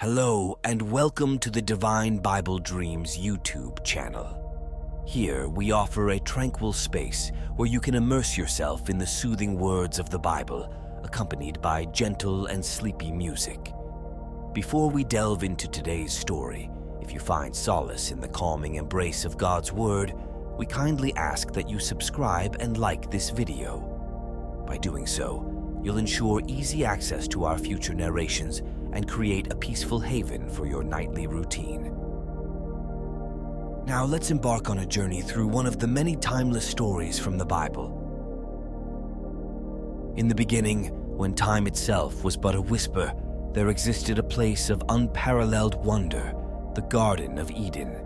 Hello and welcome to the Divine Bible Dreams YouTube channel. Here we offer a tranquil space where you can immerse yourself in the soothing words of the Bible, accompanied by gentle and sleepy music. Before we delve into today's story, if you find solace in the calming embrace of God's Word, we kindly ask that you subscribe and like this video. By doing so, you'll ensure easy access to our future narrations and create a peaceful haven for your nightly routine. Now let's embark on a journey through one of the many timeless stories from the Bible. In the beginning, when time itself was but a whisper, there existed a place of unparalleled wonder, the Garden of Eden.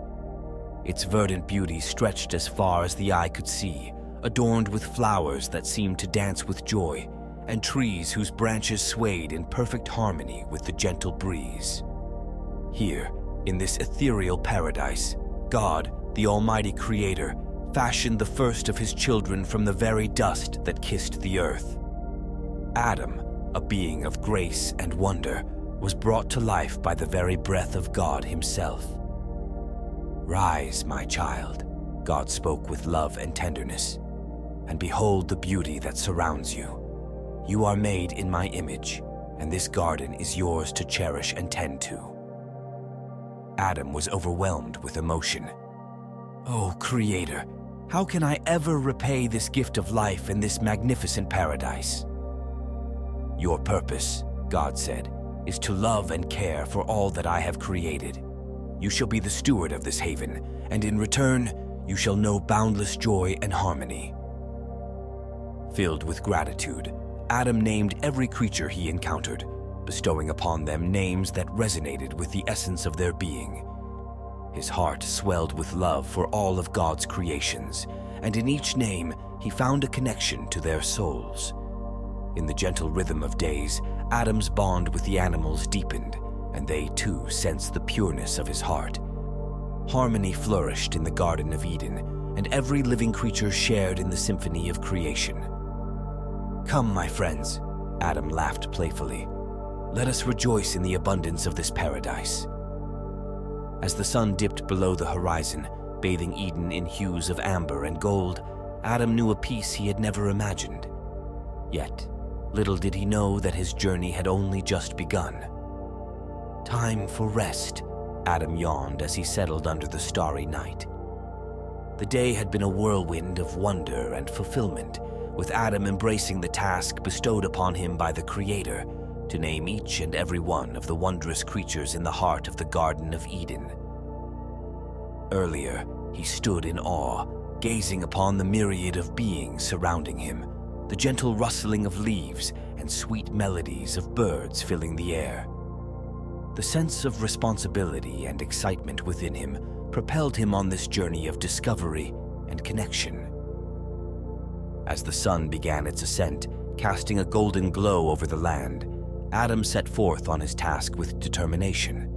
Its verdant beauty stretched as far as the eye could see, adorned with flowers that seemed to dance with joy, and trees whose branches swayed in perfect harmony with the gentle breeze. Here, in this ethereal paradise, God, the Almighty Creator, fashioned the first of His children from the very dust that kissed the earth. Adam, a being of grace and wonder, was brought to life by the very breath of God Himself. "Rise, my child," God spoke with love and tenderness, "and behold the beauty that surrounds you. You are made in my image, and this garden is yours to cherish and tend to." Adam was overwhelmed with emotion. "Oh, Creator, how can I ever repay this gift of life in this magnificent paradise?" "Your purpose," God said, "is to love and care for all that I have created. You shall be the steward of this haven, and in return, you shall know boundless joy and harmony." Filled with gratitude, Adam named every creature he encountered, bestowing upon them names that resonated with the essence of their being. His heart swelled with love for all of God's creations, and in each name he found a connection to their souls. In the gentle rhythm of days, Adam's bond with the animals deepened, and they too sensed the pureness of his heart. Harmony flourished in the Garden of Eden, and every living creature shared in the symphony of creation. "Come, my friends," Adam laughed playfully. "Let us rejoice in the abundance of this paradise." As the sun dipped below the horizon, bathing Eden in hues of amber and gold, Adam knew a peace he had never imagined. Yet, little did he know that his journey had only just begun. "Time for rest," Adam yawned as he settled under the starry night. The day had been a whirlwind of wonder and fulfillment, with Adam embracing the task bestowed upon him by the Creator to name each and every one of the wondrous creatures in the heart of the Garden of Eden. Earlier, he stood in awe, gazing upon the myriad of beings surrounding him, the gentle rustling of leaves and sweet melodies of birds filling the air. The sense of responsibility and excitement within him propelled him on this journey of discovery and connection. As the sun began its ascent, casting a golden glow over the land, Adam set forth on his task with determination.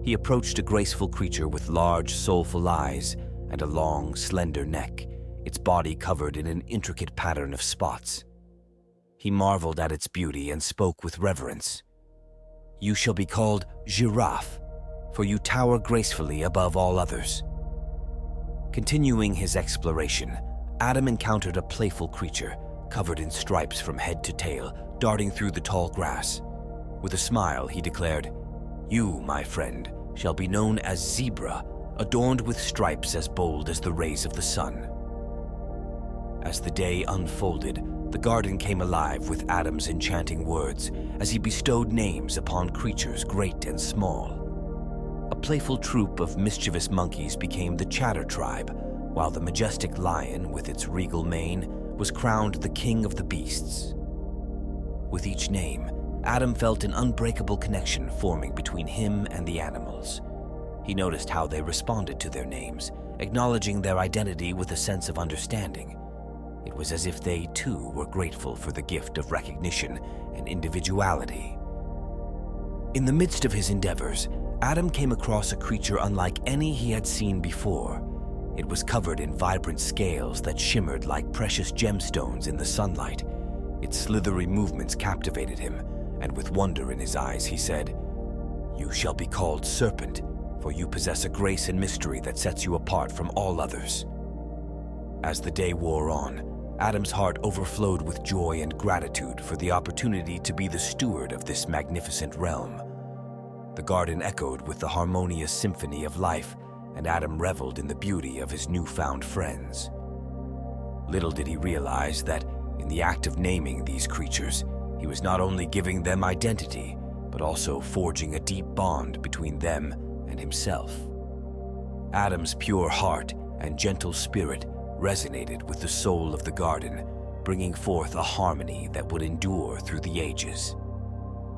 He approached a graceful creature with large, soulful eyes and a long, slender neck, its body covered in an intricate pattern of spots. He marveled at its beauty and spoke with reverence. "You shall be called Giraffe, for you tower gracefully above all others." Continuing his exploration, Adam encountered a playful creature, covered in stripes from head to tail, darting through the tall grass. With a smile, he declared, "You, my friend, shall be known as Zebra, adorned with stripes as bold as the rays of the sun." As the day unfolded, the garden came alive with Adam's enchanting words as he bestowed names upon creatures great and small. A playful troop of mischievous monkeys became the Chatter tribe, while the majestic lion, with its regal mane, was crowned the king of the beasts. With each name, Adam felt an unbreakable connection forming between him and the animals. He noticed how they responded to their names, acknowledging their identity with a sense of understanding. It was as if they, too, were grateful for the gift of recognition and individuality. In the midst of his endeavors, Adam came across a creature unlike any he had seen before. It was covered in vibrant scales that shimmered like precious gemstones in the sunlight. Its slithery movements captivated him, and with wonder in his eyes, he said, "You shall be called serpent, for you possess a grace and mystery that sets you apart from all others." As the day wore on, Adam's heart overflowed with joy and gratitude for the opportunity to be the steward of this magnificent realm. The garden echoed with the harmonious symphony of life, and Adam reveled in the beauty of his newfound friends. Little did he realize that, in the act of naming these creatures, he was not only giving them identity, but also forging a deep bond between them and himself. Adam's pure heart and gentle spirit resonated with the soul of the garden, bringing forth a harmony that would endure through the ages.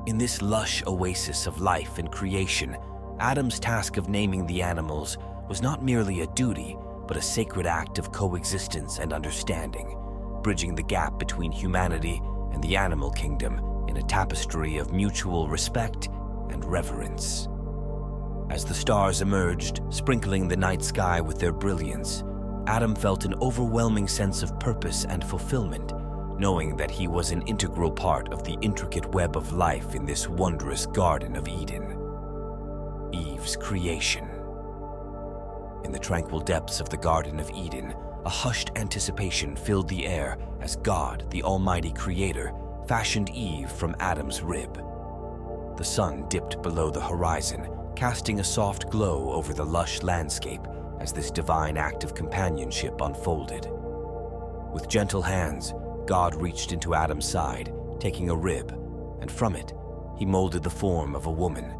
In this lush oasis of life and creation, Adam's task of naming the animals was not merely a duty, but a sacred act of coexistence and understanding, bridging the gap between humanity and the animal kingdom in a tapestry of mutual respect and reverence. As the stars emerged, sprinkling the night sky with their brilliance, Adam felt an overwhelming sense of purpose and fulfillment, knowing that he was an integral part of the intricate web of life in this wondrous Garden of Eden. Eve's creation. In the tranquil depths of the Garden of Eden, a hushed anticipation filled the air as God, the Almighty Creator, fashioned Eve from Adam's rib. The sun dipped below the horizon, casting a soft glow over the lush landscape as this divine act of companionship unfolded. With gentle hands, God reached into Adam's side, taking a rib, and from it, he molded the form of a woman.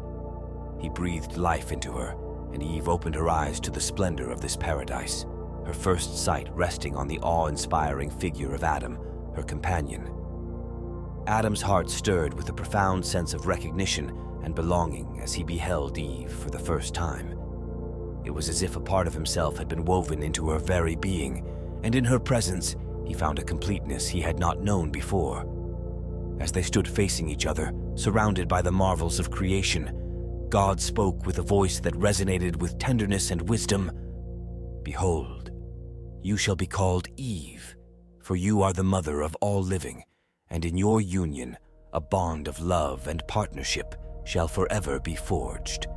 He breathed life into her, and Eve opened her eyes to the splendor of this paradise, her first sight resting on the awe-inspiring figure of Adam, her companion. Adam's heart stirred with a profound sense of recognition and belonging as he beheld Eve for the first time. It was as if a part of himself had been woven into her very being, and in her presence, he found a completeness he had not known before. As they stood facing each other, surrounded by the marvels of creation, God spoke with a voice that resonated with tenderness and wisdom. "Behold, you shall be called Eve, for you are the mother of all living, and in your union, a bond of love and partnership shall forever be forged."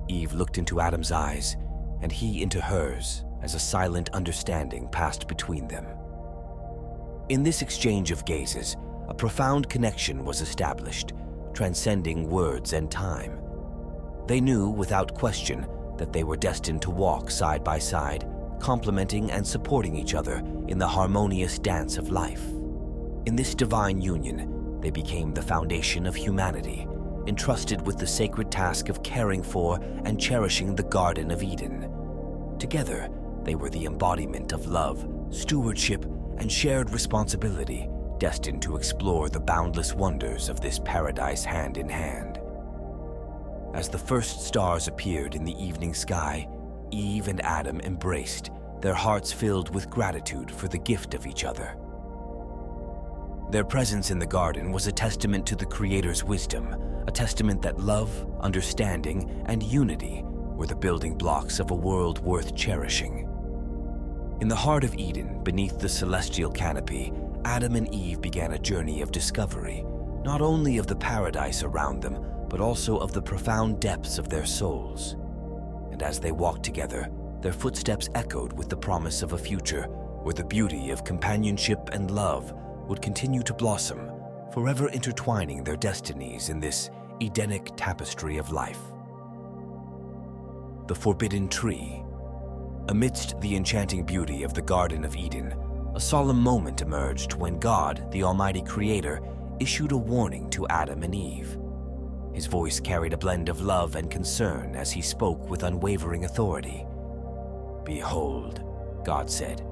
Eve looked into Adam's eyes, and he into hers, as a silent understanding passed between them. In this exchange of gazes, a profound connection was established, transcending words and time. They knew, without question, that they were destined to walk side by side, complementing and supporting each other in the harmonious dance of life. In this divine union, they became the foundation of humanity, entrusted with the sacred task of caring for and cherishing the Garden of Eden. Together, they were the embodiment of love, stewardship, and shared responsibility, destined to explore the boundless wonders of this paradise hand in hand. As the first stars appeared in the evening sky, Eve and Adam embraced, their hearts filled with gratitude for the gift of each other. Their presence in the garden was a testament to the Creator's wisdom, a testament that love, understanding, and unity were the building blocks of a world worth cherishing. In the heart of Eden, beneath the celestial canopy, Adam and Eve began a journey of discovery, not only of the paradise around them, but also of the profound depths of their souls. And as they walked together, their footsteps echoed with the promise of a future where the beauty of companionship and love would continue to blossom, forever intertwining their destinies in this Edenic tapestry of life. The Forbidden Tree. Amidst the enchanting beauty of the Garden of Eden, a solemn moment emerged when God, the Almighty Creator, issued a warning to Adam and Eve. His voice carried a blend of love and concern as he spoke with unwavering authority. "Behold," God said,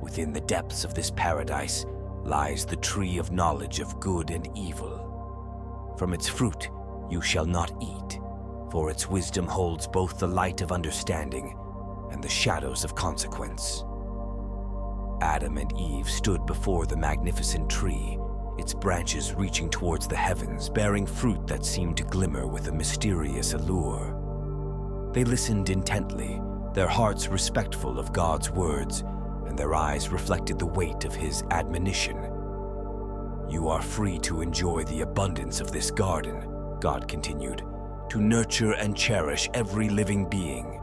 "within the depths of this paradise lies the tree of knowledge of good and evil. From its fruit you shall not eat, for its wisdom holds both the light of understanding and the shadows of consequence." Adam and Eve stood before the magnificent tree, its branches reaching towards the heavens, bearing fruit that seemed to glimmer with a mysterious allure. They listened intently, their hearts respectful of God's words, and their eyes reflected the weight of his admonition. "You are free to enjoy the abundance of this garden," God continued, to nurture and cherish every living being.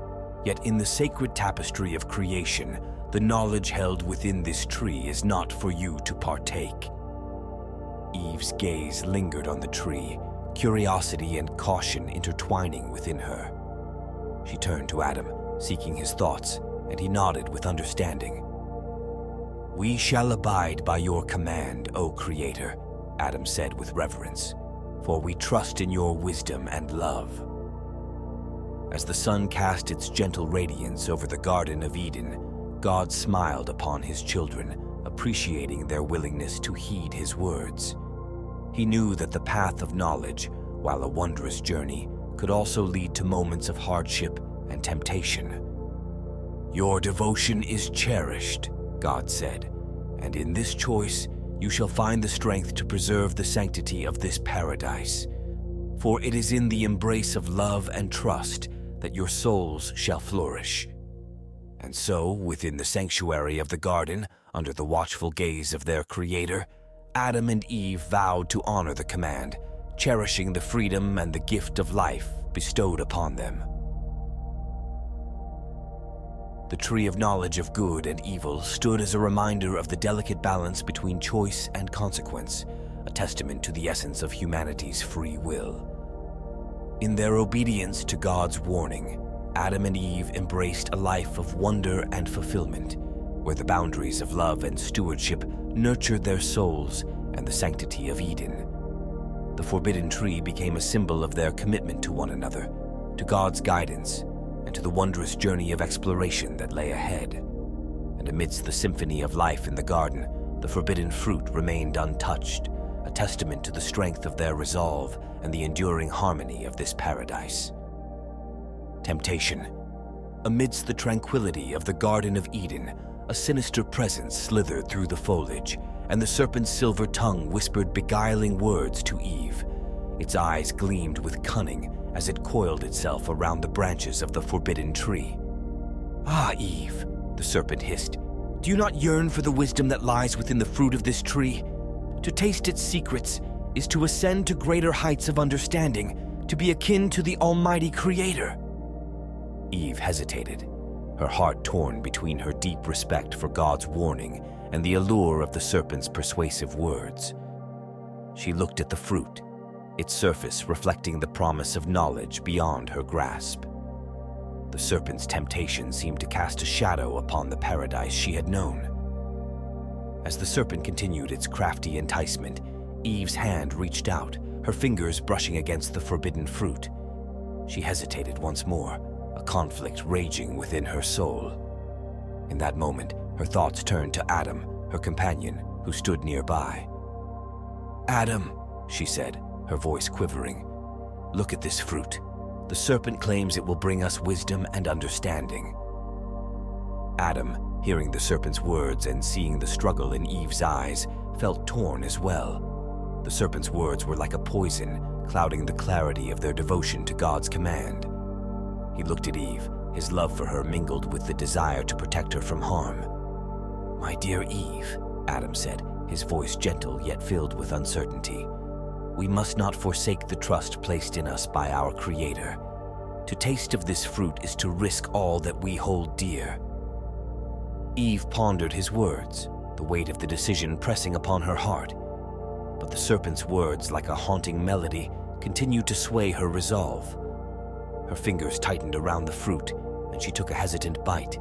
Yet in the sacred tapestry of creation, the knowledge held within this tree is not for you to partake. Eve's gaze lingered on the tree, curiosity and caution intertwining within her. She turned to Adam, seeking his thoughts, and he nodded with understanding. "We shall abide by your command, O Creator," Adam said with reverence, "for we trust in your wisdom and love." As the sun cast its gentle radiance over the Garden of Eden, God smiled upon his children, appreciating their willingness to heed his words. He knew that the path of knowledge, while a wondrous journey, could also lead to moments of hardship and temptation. "Your devotion is cherished," God said, "and in this choice you shall find the strength to preserve the sanctity of this paradise. For it is in the embrace of love and trust that your souls shall flourish." And so, within the sanctuary of the garden, under the watchful gaze of their Creator, Adam and Eve vowed to honor the command, cherishing the freedom and the gift of life bestowed upon them. The tree of knowledge of good and evil stood as a reminder of the delicate balance between choice and consequence, a testament to the essence of humanity's free will. In their obedience to God's warning, Adam and Eve embraced a life of wonder and fulfillment, where the boundaries of love and stewardship nurtured their souls and the sanctity of Eden. The forbidden tree became a symbol of their commitment to one another, to God's guidance, and to the wondrous journey of exploration that lay ahead. And amidst the symphony of life in the garden, the forbidden fruit remained untouched, a testament to the strength of their resolve and the enduring harmony of this paradise. Temptation. Amidst the tranquility of the Garden of Eden, a sinister presence slithered through the foliage, and the serpent's silver tongue whispered beguiling words to Eve. Its eyes gleamed with cunning as it coiled itself around the branches of the forbidden tree. "Ah, Eve," the serpent hissed, "do you not yearn for the wisdom that lies within the fruit of this tree? To taste its secrets is to ascend to greater heights of understanding, to be akin to the Almighty Creator." Eve hesitated, her heart torn between her deep respect for God's warning and the allure of the serpent's persuasive words. She looked at the fruit, its surface reflecting the promise of knowledge beyond her grasp. The serpent's temptation seemed to cast a shadow upon the paradise she had known. As the serpent continued its crafty enticement, Eve's hand reached out, her fingers brushing against the forbidden fruit. She hesitated once more, a conflict raging within her soul. In that moment, her thoughts turned to Adam, her companion, who stood nearby. "Adam," she said, her voice quivering, "look at this fruit. The serpent claims it will bring us wisdom and understanding." Adam, hearing the serpent's words and seeing the struggle in Eve's eyes, felt torn as well. The serpent's words were like a poison, clouding the clarity of their devotion to God's command. He looked at Eve, his love for her mingled with the desire to protect her from harm. "My dear Eve," Adam said, his voice gentle yet filled with uncertainty, "we must not forsake the trust placed in us by our Creator. To taste of this fruit is to risk all that we hold dear." Eve pondered his words, the weight of the decision pressing upon her heart. But the serpent's words, like a haunting melody, continued to sway her resolve. Her fingers tightened around the fruit, and she took a hesitant bite.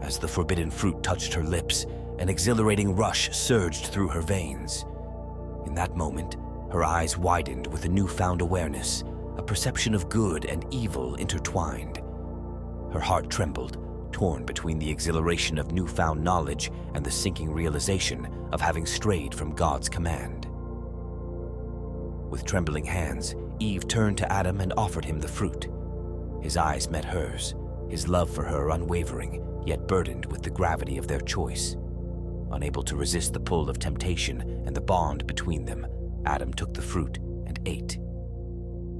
As the forbidden fruit touched her lips, an exhilarating rush surged through her veins. In that moment, her eyes widened with a newfound awareness, a perception of good and evil intertwined. Her heart trembled, torn between the exhilaration of newfound knowledge and the sinking realization of having strayed from God's command. With trembling hands, Eve turned to Adam and offered him the fruit. His eyes met hers, his love for her unwavering, yet burdened with the gravity of their choice. Unable to resist the pull of temptation and the bond between them, Adam took the fruit and ate.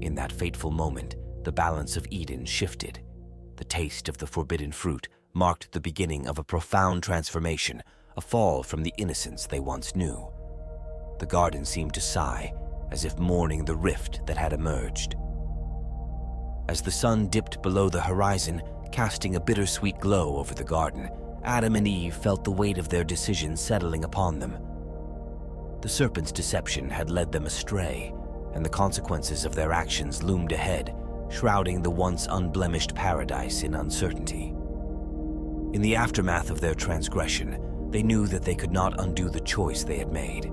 In that fateful moment, the balance of Eden shifted. The taste of the forbidden fruit marked the beginning of a profound transformation, a fall from the innocence they once knew. The garden seemed to sigh, as if mourning the rift that had emerged. As the sun dipped below the horizon, casting a bittersweet glow over the garden, Adam and Eve felt the weight of their decision settling upon them. The serpent's deception had led them astray, and the consequences of their actions loomed ahead, shrouding the once unblemished paradise in uncertainty. In the aftermath of their transgression, they knew that they could not undo the choice they had made.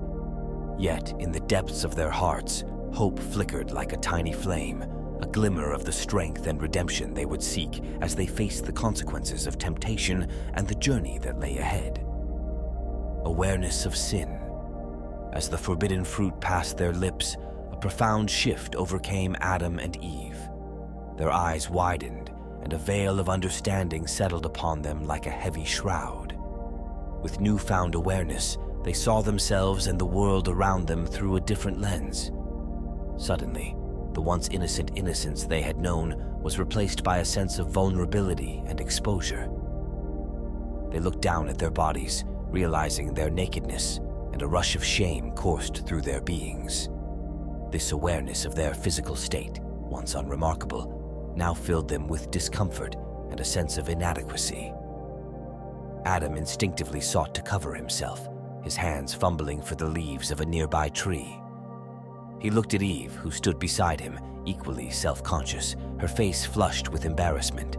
Yet, in the depths of their hearts, hope flickered like a tiny flame, a glimmer of the strength and redemption they would seek as they faced the consequences of temptation and the journey that lay ahead. Awareness of sin. As the forbidden fruit passed their lips, a profound shift overcame Adam and Eve. Their eyes widened, and a veil of understanding settled upon them like a heavy shroud. With newfound awareness, they saw themselves and the world around them through a different lens. Suddenly, the once innocent innocence they had known was replaced by a sense of vulnerability and exposure. They looked down at their bodies, realizing their nakedness, and a rush of shame coursed through their beings. This awareness of their physical state, once unremarkable, now filled them with discomfort and a sense of inadequacy. Adam instinctively sought to cover himself, his hands fumbling for the leaves of a nearby tree. He looked at Eve, who stood beside him, equally self-conscious, her face flushed with embarrassment.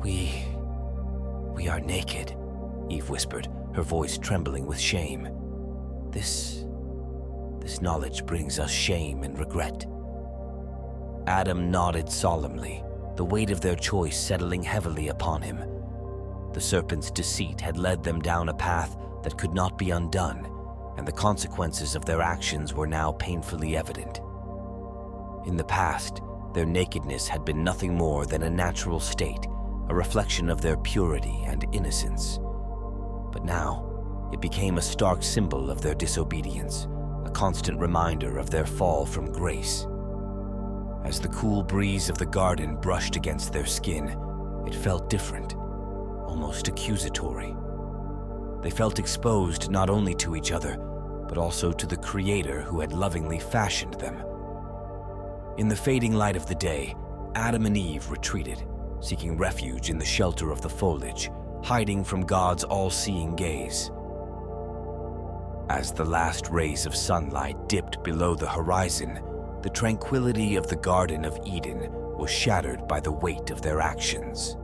We are naked," Eve whispered, her voice trembling with shame. This knowledge brings us shame and regret." Adam nodded solemnly, the weight of their choice settling heavily upon him. The serpent's deceit had led them down a path that could not be undone, and the consequences of their actions were now painfully evident. In the past, their nakedness had been nothing more than a natural state, a reflection of their purity and innocence. But now, it became a stark symbol of their disobedience, a constant reminder of their fall from grace. As the cool breeze of the garden brushed against their skin, it felt different, almost accusatory. They felt exposed not only to each other, but also to the Creator who had lovingly fashioned them. In the fading light of the day, Adam and Eve retreated, seeking refuge in the shelter of the foliage, hiding from God's all-seeing gaze. As the last rays of sunlight dipped below the horizon, the tranquility of the Garden of Eden was shattered by the weight of their actions.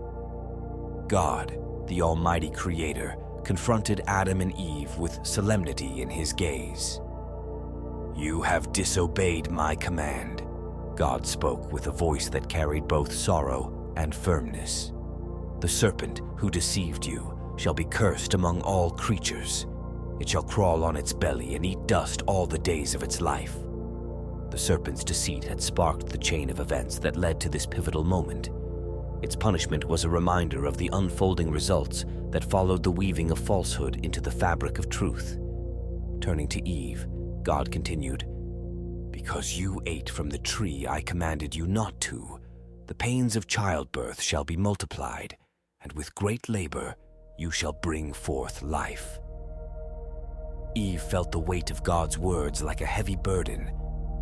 God, the Almighty Creator, confronted Adam and Eve with solemnity in his gaze. "You have disobeyed my command," God spoke with a voice that carried both sorrow and firmness. "The serpent who deceived you shall be cursed among all creatures. It shall crawl on its belly and eat dust all the days of its life." The serpent's deceit had sparked the chain of events that led to this pivotal moment. Its punishment was a reminder of the unfolding results that followed the weaving of falsehood into the fabric of truth. Turning to Eve, God continued, "Because you ate from the tree I commanded you not to, the pains of childbirth shall be multiplied, and with great labor you shall bring forth life." Eve felt the weight of God's words like a heavy burden.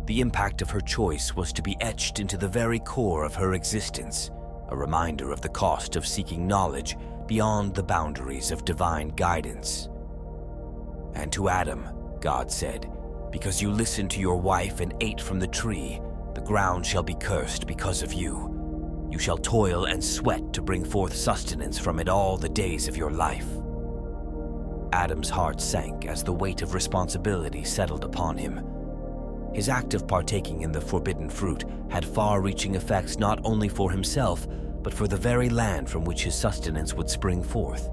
The impact of her choice was to be etched into the very core of her existence, a reminder of the cost of seeking knowledge beyond the boundaries of divine guidance. And to Adam, God said, "Because you listened to your wife and ate from the tree, the ground shall be cursed because of you. You shall toil and sweat to bring forth sustenance from it all the days of your life." Adam's heart sank as the weight of responsibility settled upon him. His act of partaking in the forbidden fruit had far-reaching effects not only for himself, but for the very land from which his sustenance would spring forth.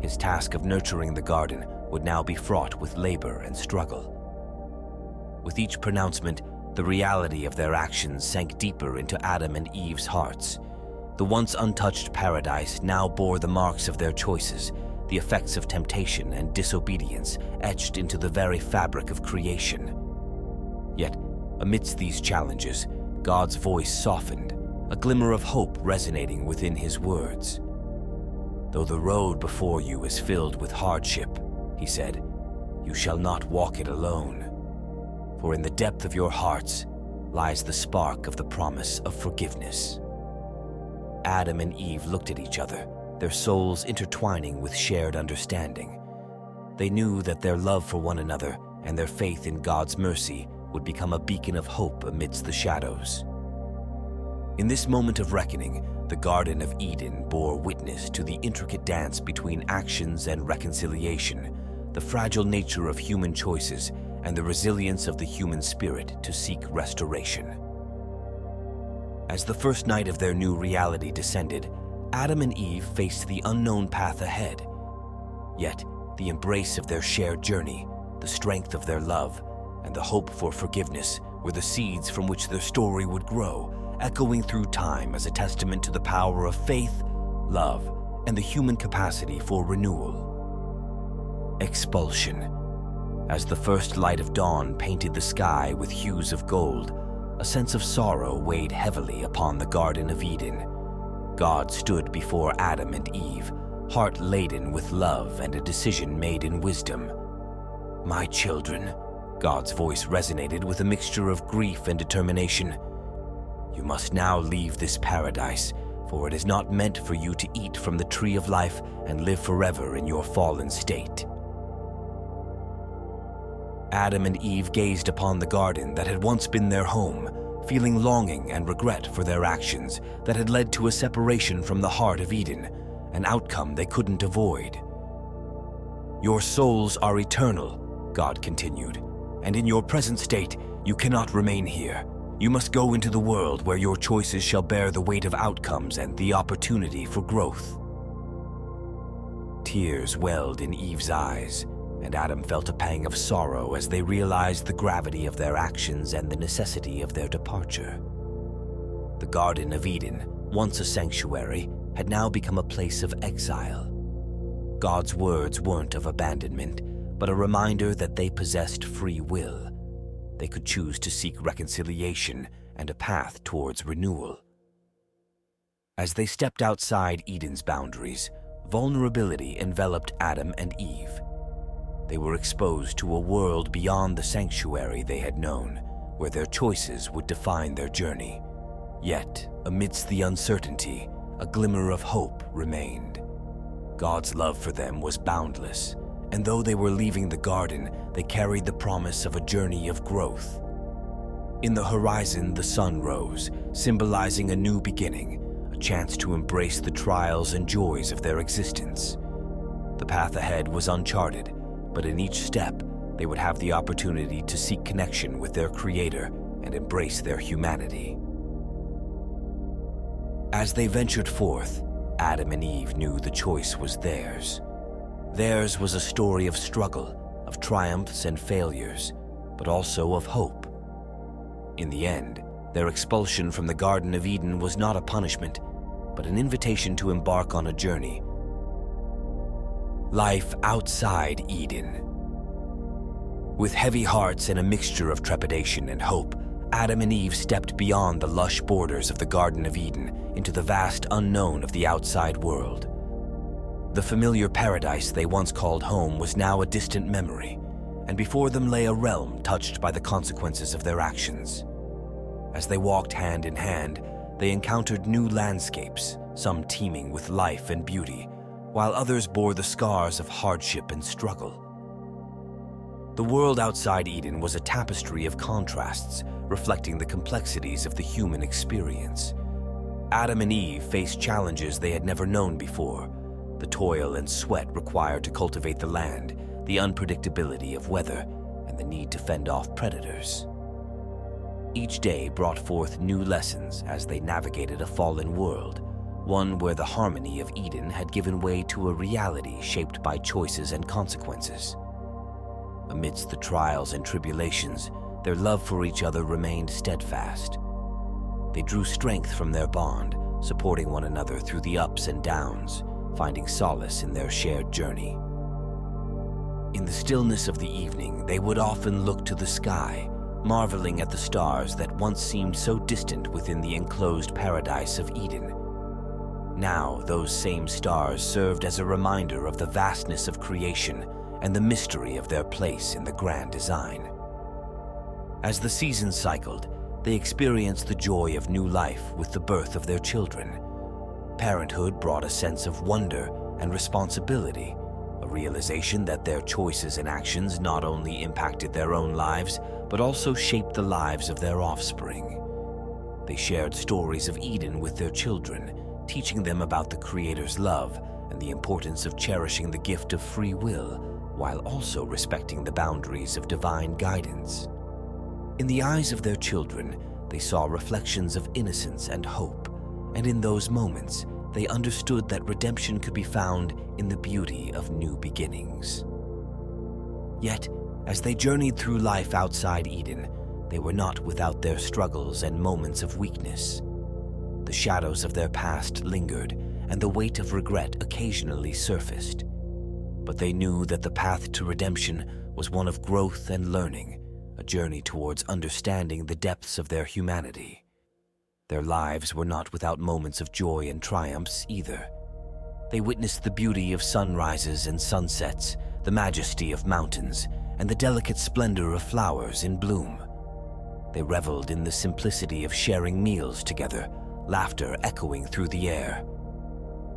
His task of nurturing the garden would now be fraught with labor and struggle. With each pronouncement, the reality of their actions sank deeper into Adam and Eve's hearts. The once untouched paradise now bore the marks of their choices, the effects of temptation and disobedience etched into the very fabric of creation. Yet, amidst these challenges, God's voice softened, a glimmer of hope resonating within his words. "Though the road before you is filled with hardship," he said, "you shall not walk it alone. For in the depth of your hearts, lies the spark of the promise of forgiveness. Adam and Eve looked at each other, their souls intertwining with shared understanding. They knew that their love for one another and their faith in God's mercy would become a beacon of hope amidst the shadows. In this moment of reckoning, the Garden of Eden bore witness to the intricate dance between actions and reconciliation, the fragile nature of human choices, and the resilience of the human spirit to seek restoration. As the first night of their new reality descended, Adam and Eve faced the unknown path ahead. Yet, the embrace of their shared journey, the strength of their love, and the hope for forgiveness were the seeds from which their story would grow, echoing through time as a testament to the power of faith, love, and the human capacity for renewal. Expulsion. As the first light of dawn painted the sky with hues of gold, a sense of sorrow weighed heavily upon the Garden of Eden. God stood before Adam and Eve, heart laden with love and a decision made in wisdom. "My children," God's voice resonated with a mixture of grief and determination. "You must now leave this paradise, for it is not meant for you to eat from the tree of life and live forever in your fallen state." Adam and Eve gazed upon the garden that had once been their home, feeling longing and regret for their actions that had led to a separation from the heart of Eden, an outcome they couldn't avoid. "Your souls are eternal," God continued, "and in your present state, you cannot remain here. You must go into the world where your choices shall bear the weight of outcomes and the opportunity for growth." Tears welled in Eve's eyes, and Adam felt a pang of sorrow as they realized the gravity of their actions and the necessity of their departure. The Garden of Eden, once a sanctuary, had now become a place of exile. God's words weren't of abandonment, but a reminder that they possessed free will. They could choose to seek reconciliation and a path towards renewal. As they stepped outside Eden's boundaries, vulnerability enveloped Adam and Eve. They were exposed to a world beyond the sanctuary they had known, where their choices would define their journey. Yet, amidst the uncertainty, a glimmer of hope remained. God's love for them was boundless, and though they were leaving the garden, they carried the promise of a journey of growth. In the horizon, the sun rose, symbolizing a new beginning, a chance to embrace the trials and joys of their existence. The path ahead was uncharted, but in each step, they would have the opportunity to seek connection with their Creator and embrace their humanity. As they ventured forth, Adam and Eve knew the choice was theirs. Theirs was a story of struggle, of triumphs and failures, but also of hope. In the end, their expulsion from the Garden of Eden was not a punishment, but an invitation to embark on a journey. Life outside Eden. With heavy hearts and a mixture of trepidation and hope, Adam and Eve stepped beyond the lush borders of the Garden of Eden into the vast unknown of the outside world. The familiar paradise they once called home was now a distant memory, and before them lay a realm touched by the consequences of their actions. As they walked hand in hand, they encountered new landscapes, some teeming with life and beauty, while others bore the scars of hardship and struggle. The world outside Eden was a tapestry of contrasts, reflecting the complexities of the human experience. Adam and Eve faced challenges they had never known before: the toil and sweat required to cultivate the land, the unpredictability of weather, and the need to fend off predators. Each day brought forth new lessons as they navigated a fallen world, one where the harmony of Eden had given way to a reality shaped by choices and consequences. Amidst the trials and tribulations, their love for each other remained steadfast. They drew strength from their bond, supporting one another through the ups and downs, finding solace in their shared journey. In the stillness of the evening, they would often look to the sky, marveling at the stars that once seemed so distant within the enclosed paradise of Eden. Now, those same stars served as a reminder of the vastness of creation and the mystery of their place in the grand design. As the seasons cycled, they experienced the joy of new life with the birth of their children. Parenthood brought a sense of wonder and responsibility, a realization that their choices and actions not only impacted their own lives, but also shaped the lives of their offspring. They shared stories of Eden with their children, teaching them about the Creator's love and the importance of cherishing the gift of free will, while also respecting the boundaries of divine guidance. In the eyes of their children, they saw reflections of innocence and hope, and in those moments, they understood that redemption could be found in the beauty of new beginnings. Yet, as they journeyed through life outside Eden, they were not without their struggles and moments of weakness. The shadows of their past lingered, and the weight of regret occasionally surfaced. But they knew that the path to redemption was one of growth and learning, a journey towards understanding the depths of their humanity. Their lives were not without moments of joy and triumphs either. They witnessed the beauty of sunrises and sunsets, the majesty of mountains, and the delicate splendor of flowers in bloom. They reveled in the simplicity of sharing meals together, laughter echoing through the air.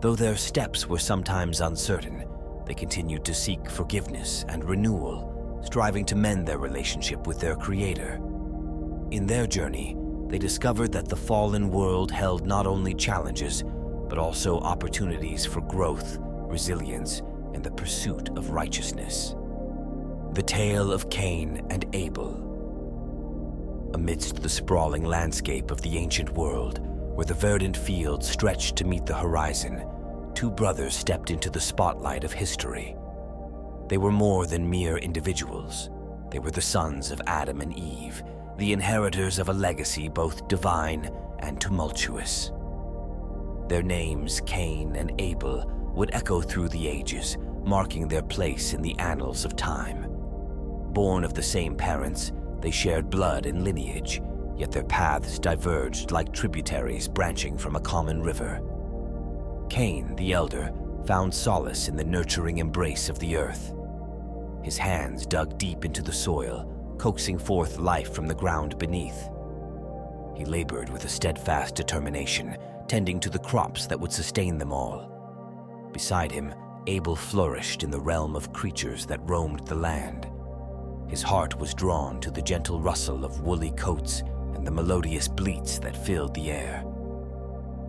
Though their steps were sometimes uncertain, they continued to seek forgiveness and renewal, striving to mend their relationship with their Creator. In their journey, they discovered that the fallen world held not only challenges, but also opportunities for growth, resilience, and the pursuit of righteousness. The tale of Cain and Abel. Amidst the sprawling landscape of the ancient world, where the verdant fields stretched to meet the horizon, two brothers stepped into the spotlight of history. They were more than mere individuals. They were the sons of Adam and Eve, the inheritors of a legacy both divine and tumultuous. Their names, Cain and Abel, would echo through the ages, marking their place in the annals of time. Born of the same parents, they shared blood and lineage, yet their paths diverged like tributaries branching from a common river. Cain, the elder, found solace in the nurturing embrace of the earth. His hands dug deep into the soil, coaxing forth life from the ground beneath. He labored with a steadfast determination, tending to the crops that would sustain them all. Beside him, Abel flourished in the realm of creatures that roamed the land. His heart was drawn to the gentle rustle of woolly coats and the melodious bleats that filled the air.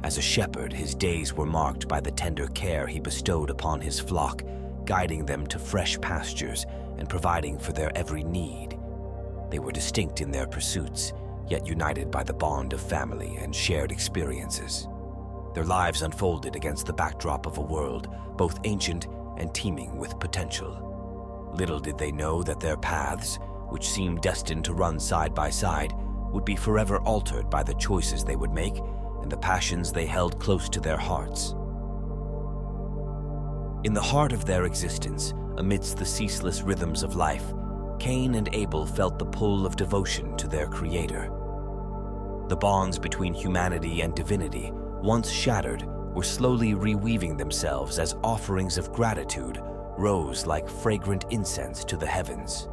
As a shepherd, his days were marked by the tender care he bestowed upon his flock, guiding them to fresh pastures and providing for their every need. They were distinct in their pursuits, yet united by the bond of family and shared experiences. Their lives unfolded against the backdrop of a world both ancient and teeming with potential. Little did they know that their paths, which seemed destined to run side by side, would be forever altered by the choices they would make and the passions they held close to their hearts. In the heart of their existence, amidst the ceaseless rhythms of life, Cain and Abel felt the pull of devotion to their Creator. The bonds between humanity and divinity, once shattered, were slowly reweaving themselves as offerings of gratitude rose like fragrant incense to the heavens.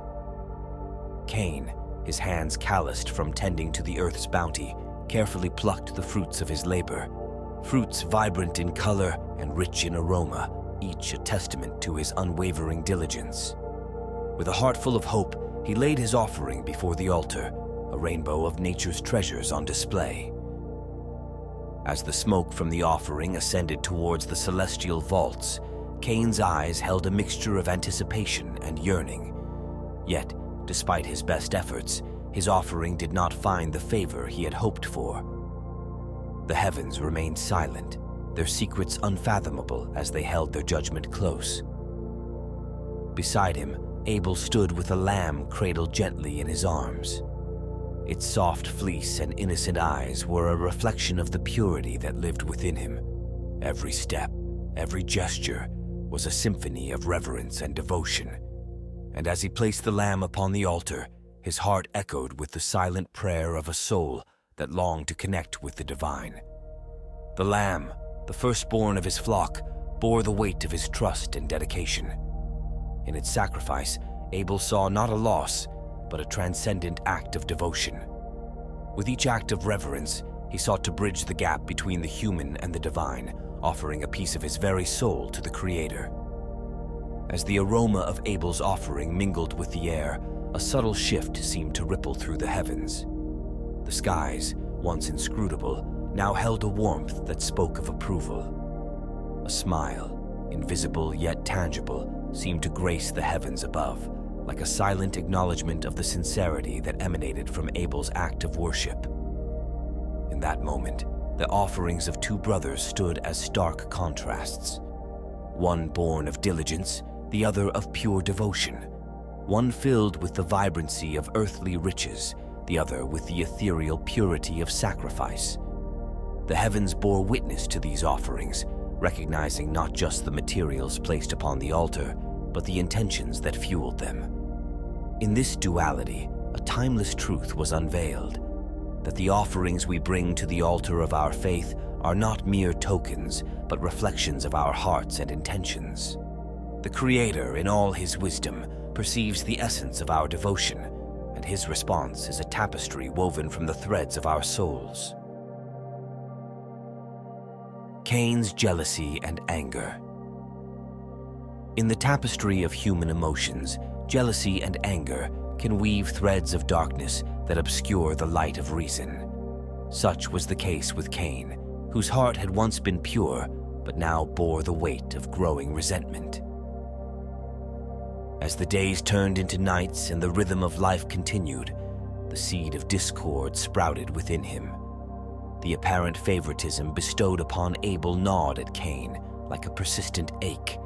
Cain, his hands calloused from tending to the earth's bounty, carefully plucked the fruits of his labor, fruits vibrant in color and rich in aroma, each a testament to his unwavering diligence. With a heart full of hope, he laid his offering before the altar, a rainbow of nature's treasures on display. As the smoke from the offering ascended towards the celestial vaults, Cain's eyes held a mixture of anticipation and yearning. Yet, despite his best efforts, his offering did not find the favor he had hoped for. The heavens remained silent, their secrets unfathomable as they held their judgment close. Beside him, Abel stood with a lamb cradled gently in his arms. Its soft fleece and innocent eyes were a reflection of the purity that lived within him. Every step, every gesture was a symphony of reverence and devotion. And as he placed the lamb upon the altar, his heart echoed with the silent prayer of a soul that longed to connect with the divine. The lamb, the firstborn of his flock, bore the weight of his trust and dedication. In its sacrifice, Abel saw not a loss, but a transcendent act of devotion. With each act of reverence, he sought to bridge the gap between the human and the divine, offering a piece of his very soul to the Creator. As the aroma of Abel's offering mingled with the air, a subtle shift seemed to ripple through the heavens. The skies, once inscrutable, now held a warmth that spoke of approval. A smile, invisible yet tangible, seemed to grace the heavens above, like a silent acknowledgement of the sincerity that emanated from Abel's act of worship. In that moment, the offerings of two brothers stood as stark contrasts. One born of diligence, the other of pure devotion. One filled with the vibrancy of earthly riches, the other with the ethereal purity of sacrifice. The heavens bore witness to these offerings, recognizing not just the materials placed upon the altar, but the intentions that fueled them. In this duality, a timeless truth was unveiled, that the offerings we bring to the altar of our faith are not mere tokens, but reflections of our hearts and intentions. The Creator, in all his wisdom, perceives the essence of our devotion, and his response is a tapestry woven from the threads of our souls. Cain's jealousy and anger. In the tapestry of human emotions, jealousy and anger can weave threads of darkness that obscure the light of reason. Such was the case with Cain, whose heart had once been pure, but now bore the weight of growing resentment. As the days turned into nights and the rhythm of life continued, the seed of discord sprouted within him. The apparent favoritism bestowed upon Abel gnawed at Cain like a persistent ache.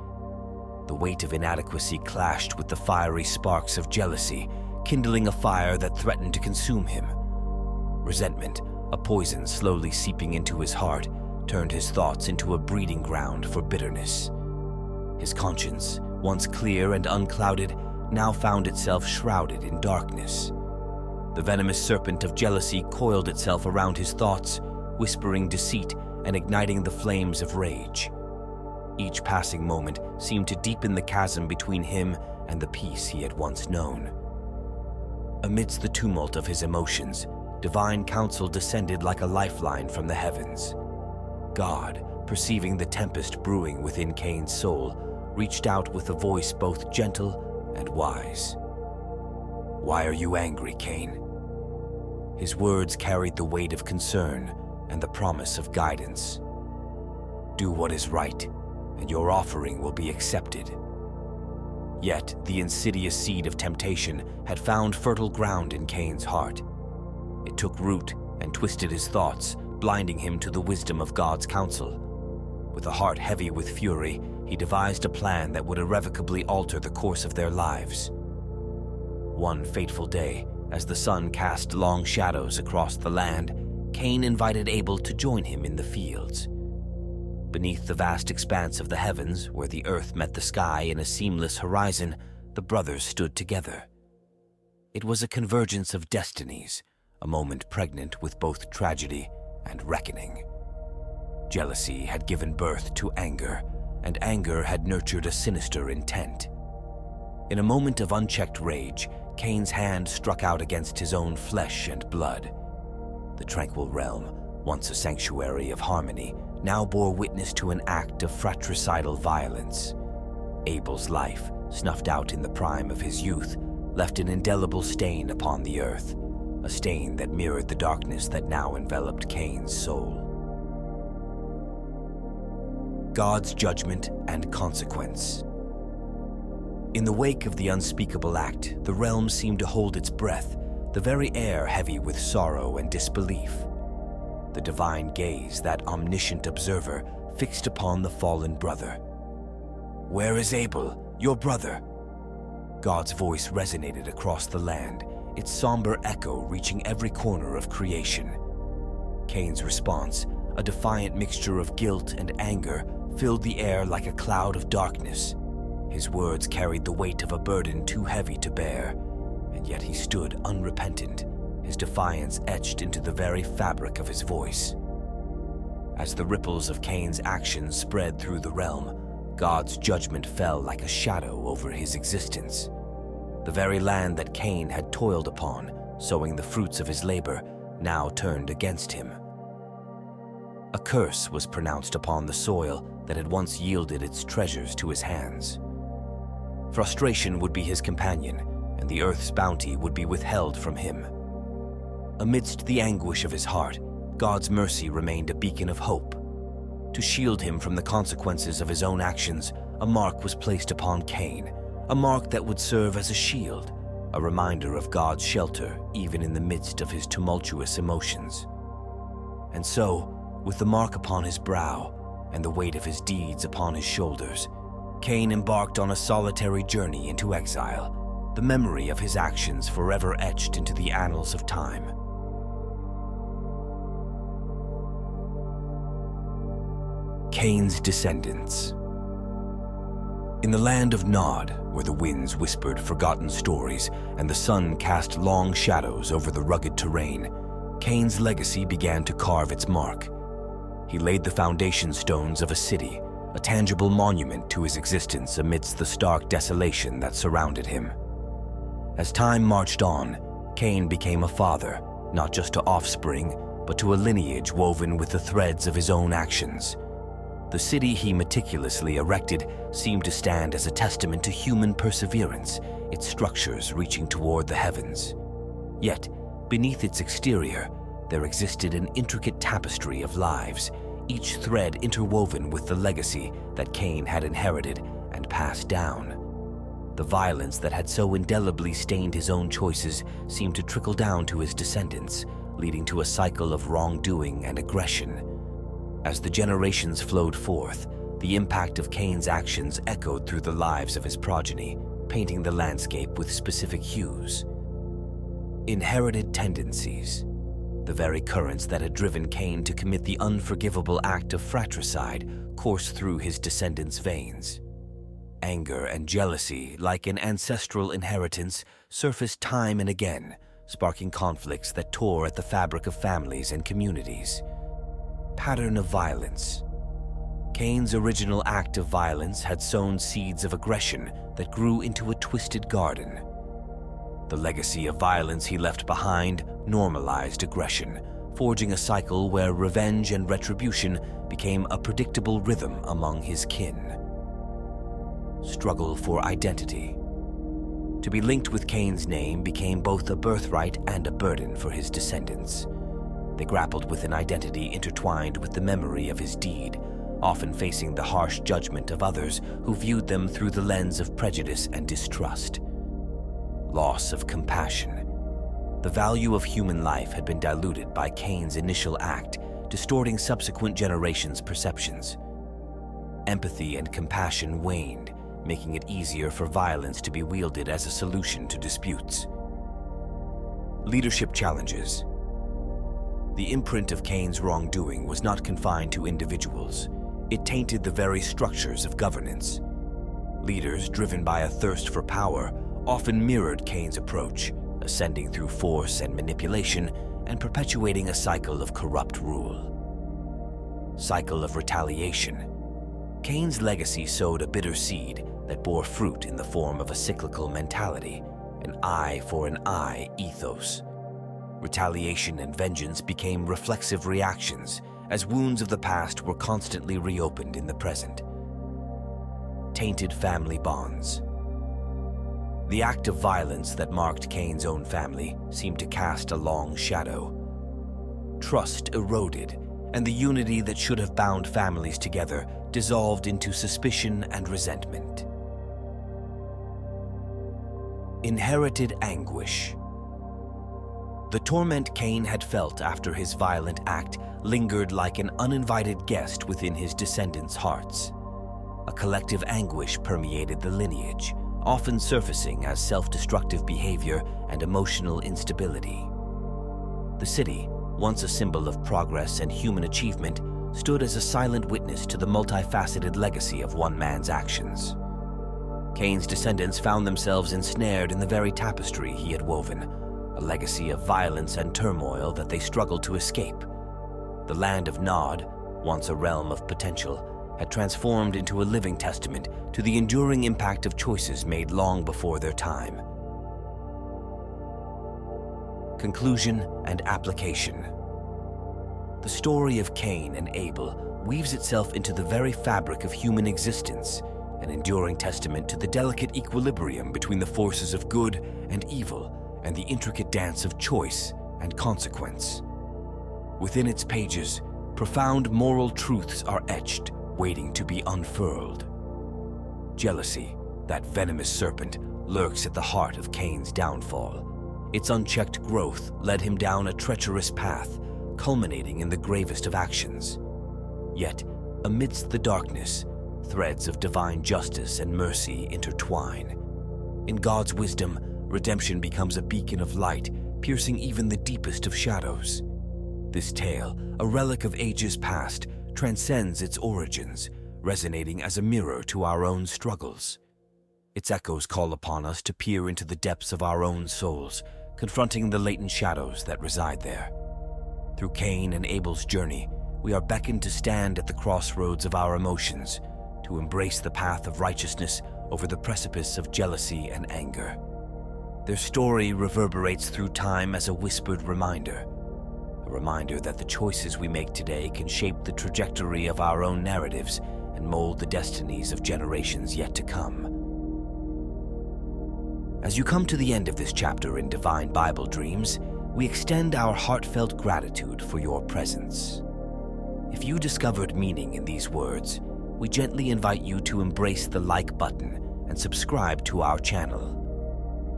The weight of inadequacy clashed with the fiery sparks of jealousy, kindling a fire that threatened to consume him. Resentment, a poison slowly seeping into his heart, turned his thoughts into a breeding ground for bitterness. His conscience, once clear and unclouded, now found itself shrouded in darkness. The venomous serpent of jealousy coiled itself around his thoughts, whispering deceit and igniting the flames of rage. Each passing moment seemed to deepen the chasm between him and the peace he had once known. Amidst the tumult of his emotions, divine counsel descended like a lifeline from the heavens. God, perceiving the tempest brewing within Cain's soul, reached out with a voice both gentle and wise. "Why are you angry, Cain?" His words carried the weight of concern and the promise of guidance. "Do what is right, and your offering will be accepted." Yet the insidious seed of temptation had found fertile ground in Cain's heart. It took root and twisted his thoughts, blinding him to the wisdom of God's counsel. With a heart heavy with fury, he devised a plan that would irrevocably alter the course of their lives. One fateful day, as the sun cast long shadows across the land, Cain invited Abel to join him in the fields. Beneath the vast expanse of the heavens, where the earth met the sky in a seamless horizon, the brothers stood together. It was a convergence of destinies, a moment pregnant with both tragedy and reckoning. Jealousy had given birth to anger, and anger had nurtured a sinister intent. In a moment of unchecked rage, Cain's hand struck out against his own flesh and blood. The tranquil realm, once a sanctuary of harmony, now bore witness to an act of fratricidal violence. Abel's life, snuffed out in the prime of his youth, left an indelible stain upon the earth, a stain that mirrored the darkness that now enveloped Cain's soul. God's judgment and consequence. In the wake of the unspeakable act, the realm seemed to hold its breath, the very air heavy with sorrow and disbelief. The divine gaze, that omniscient observer, fixed upon the fallen brother. "Where is Abel, your brother?" God's voice resonated across the land, its somber echo reaching every corner of creation. Cain's response, a defiant mixture of guilt and anger, filled the air like a cloud of darkness. His words carried the weight of a burden too heavy to bear, and yet he stood unrepentant, his defiance etched into the very fabric of his voice. As the ripples of Cain's actions spread through the realm, God's judgment fell like a shadow over his existence. The very land that Cain had toiled upon, sowing the fruits of his labor, now turned against him. A curse was pronounced upon the soil that had once yielded its treasures to his hands. Frustration would be his companion, and the earth's bounty would be withheld from him. Amidst the anguish of his heart, God's mercy remained a beacon of hope. To shield him from the consequences of his own actions, a mark was placed upon Cain, a mark that would serve as a shield, a reminder of God's shelter even in the midst of his tumultuous emotions. And so, with the mark upon his brow and the weight of his deeds upon his shoulders, Cain embarked on a solitary journey into exile, the memory of his actions forever etched into the annals of time. Cain's descendants. In the land of Nod, where the winds whispered forgotten stories and the sun cast long shadows over the rugged terrain, Cain's legacy began to carve its mark. He laid the foundation stones of a city, a tangible monument to his existence amidst the stark desolation that surrounded him. As time marched on, Cain became a father, not just to offspring, but to a lineage woven with the threads of his own actions. The city he meticulously erected seemed to stand as a testament to human perseverance, its structures reaching toward the heavens. Yet, beneath its exterior, there existed an intricate tapestry of lives, each thread interwoven with the legacy that Cain had inherited and passed down. The violence that had so indelibly stained his own choices seemed to trickle down to his descendants, leading to a cycle of wrongdoing and aggression. As the generations flowed forth, the impact of Cain's actions echoed through the lives of his progeny, painting the landscape with specific hues. Inherited tendencies. The very currents that had driven Cain to commit the unforgivable act of fratricide coursed through his descendants' veins. Anger and jealousy, like an ancestral inheritance, surfaced time and again, sparking conflicts that tore at the fabric of families and communities. Pattern of violence. Cain's original act of violence had sown seeds of aggression that grew into a twisted garden. The legacy of violence he left behind normalized aggression, forging a cycle where revenge and retribution became a predictable rhythm among his kin. Struggle for identity. To be linked with Cain's name became both a birthright and a burden for his descendants. They grappled with an identity intertwined with the memory of his deed, often facing the harsh judgment of others who viewed them through the lens of prejudice and distrust. Loss of compassion. The value of human life had been diluted by Cain's initial act, distorting subsequent generations' perceptions. Empathy and compassion waned, making it easier for violence to be wielded as a solution to disputes. Leadership challenges. The imprint of Cain's wrongdoing was not confined to individuals. It tainted the very structures of governance. Leaders, driven by a thirst for power, often mirrored Cain's approach, ascending through force and manipulation and perpetuating a cycle of corrupt rule. Cycle of retaliation. Cain's legacy sowed a bitter seed that bore fruit in the form of a cyclical mentality, an eye for an eye ethos. Retaliation and vengeance became reflexive reactions as wounds of the past were constantly reopened in the present. Tainted family bonds. The act of violence that marked Cain's own family seemed to cast a long shadow. Trust eroded, and the unity that should have bound families together dissolved into suspicion and resentment. Inherited anguish. The torment Cain had felt after his violent act lingered like an uninvited guest within his descendants' hearts. A collective anguish permeated the lineage, often surfacing as self-destructive behavior and emotional instability. The city, once a symbol of progress and human achievement, stood as a silent witness to the multifaceted legacy of one man's actions. Cain's descendants found themselves ensnared in the very tapestry he had woven, a legacy of violence and turmoil that they struggled to escape. The land of Nod, once a realm of potential, had transformed into a living testament to the enduring impact of choices made long before their time. Conclusion and application. The story of Cain and Abel weaves itself into the very fabric of human existence, an enduring testament to the delicate equilibrium between the forces of good and evil and the intricate dance of choice and consequence. Within its pages, profound moral truths are etched, waiting to be unfurled. Jealousy, that venomous serpent, lurks at the heart of Cain's downfall. Its unchecked growth led him down a treacherous path, culminating in the gravest of actions. Yet, amidst the darkness, threads of divine justice and mercy intertwine. In God's wisdom, redemption becomes a beacon of light, piercing even the deepest of shadows. This tale, a relic of ages past, transcends its origins, resonating as a mirror to our own struggles. Its echoes call upon us to peer into the depths of our own souls, confronting the latent shadows that reside there. Through Cain and Abel's journey, we are beckoned to stand at the crossroads of our emotions, to embrace the path of righteousness over the precipice of jealousy and anger. Their story reverberates through time as a whispered reminder, a reminder that the choices we make today can shape the trajectory of our own narratives and mold the destinies of generations yet to come. As you come to the end of this chapter in Divine Bible Dreams, we extend our heartfelt gratitude for your presence. If you discovered meaning in these words, we gently invite you to embrace the like button and subscribe to our channel.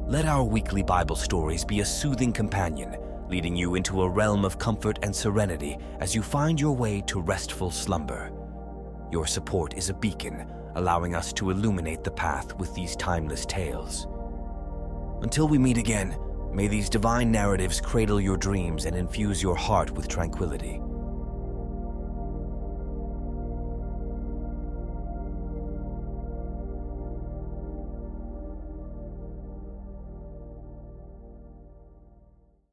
Let our weekly Bible stories be a soothing companion, leading you into a realm of comfort and serenity as you find your way to restful slumber. Your support is a beacon, allowing us to illuminate the path with these timeless tales. Until we meet again, may these divine narratives cradle your dreams and infuse your heart with tranquility.